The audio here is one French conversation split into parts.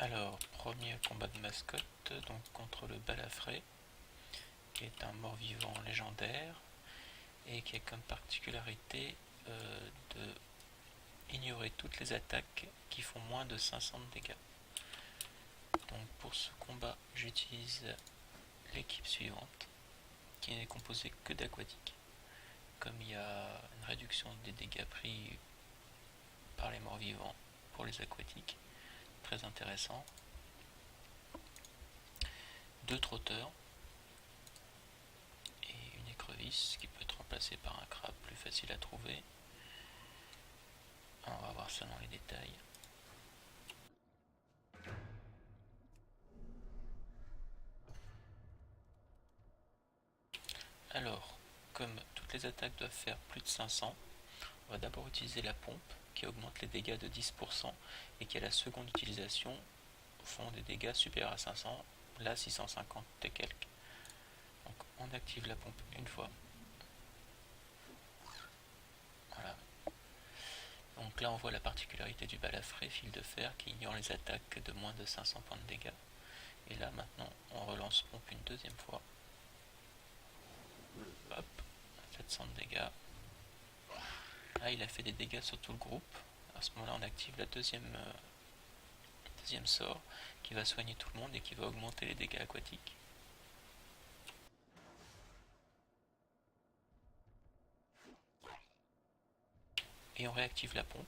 Alors, premier combat de mascotte, donc contre le balafré, qui est un mort-vivant légendaire, et qui a comme particularité de ignorer toutes les attaques qui font moins de 500 de dégâts. Donc pour ce combat, j'utilise l'équipe suivante, qui n'est composée que d'aquatiques. Comme il y a une réduction des dégâts pris par les morts-vivants pour les aquatiques, très intéressant. 2 trotteurs et une écrevisse qui peut être remplacée par un crabe plus facile à trouver. On va voir ça dans les détails. Alors, comme toutes les attaques doivent faire plus de 500, on va d'abord utiliser la pompe qui augmente les dégâts de 10% et qui à la seconde utilisation font des dégâts supérieurs à 500, là 650 et quelques. Donc on active la pompe une fois. Voilà. Donc là on voit la particularité du balafré fil de fer qui ignore les attaques de moins de 500 points de dégâts. Et là maintenant on relance pompe une deuxième fois. Hop, 700 de dégâts. Là il a fait des dégâts sur tout le groupe. À ce moment là on active la deuxième sort qui va soigner tout le monde et qui va augmenter les dégâts aquatiques. Et on réactive la pompe,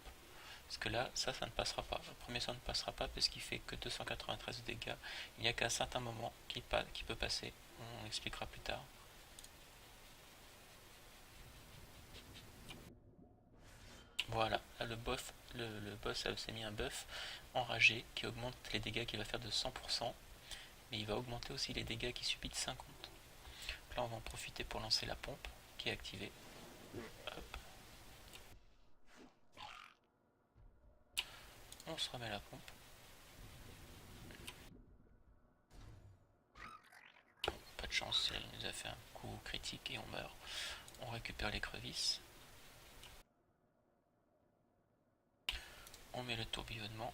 parce que là, ça ne passera pas. Le premier sort ne passera pas parce qu'il fait que 293 dégâts. Il n'y a qu'à un certain moment qui peut passer. On expliquera plus tard. Voilà, là le boss s'est mis un buff enragé qui augmente les dégâts qu'il va faire de 100%, mais il va augmenter aussi les dégâts qu'il subit de 50. Là on va en profiter pour lancer la pompe qui est activée. Hop. On se remet la pompe. Pas de chance, il nous a fait un coup critique et on meurt. On récupère l'écrevisse. On met le tourbillonnement.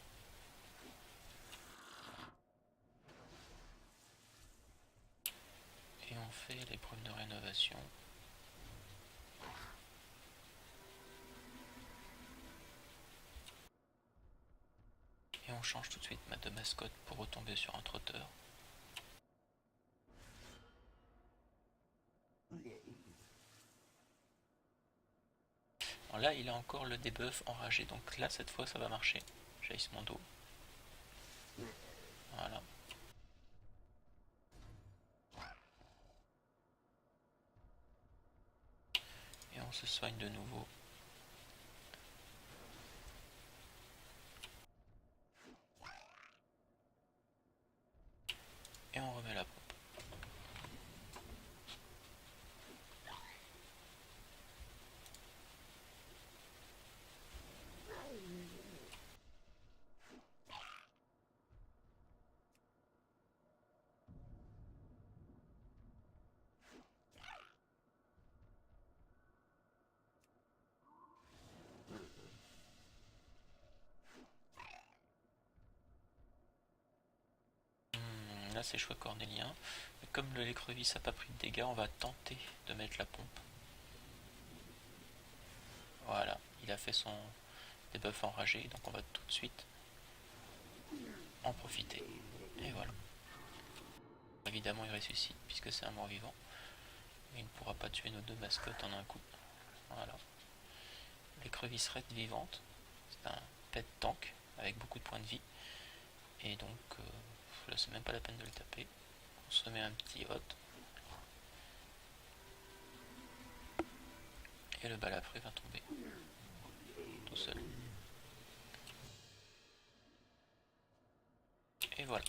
Et on fait les brumes de rénovation. Et on change tout de suite de mascotte pour retomber sur un trotteur. Alors là, il a encore le debuff enragé, donc là, cette fois, ça va marcher. Jaillisse mon dos. Voilà. Et on se soigne de nouveau. Et on remet la pompe. Là, c'est choix cornélien. Mais comme l'écrevisse n'a pas pris de dégâts, on va tenter de mettre la pompe. Voilà, il a fait son debuff enragé, donc on va tout de suite en profiter. Et voilà. Évidemment, il ressuscite puisque c'est un mort-vivant. Mais il ne pourra pas tuer nos 2 mascottes en un coup. Voilà. L'écrevisse reste vivante. C'est un pet tank avec beaucoup de points de vie. Et donc, là, c'est même pas la peine de le taper. On se met un petit hot. Et le balafré va tomber. Tout seul. Et voilà.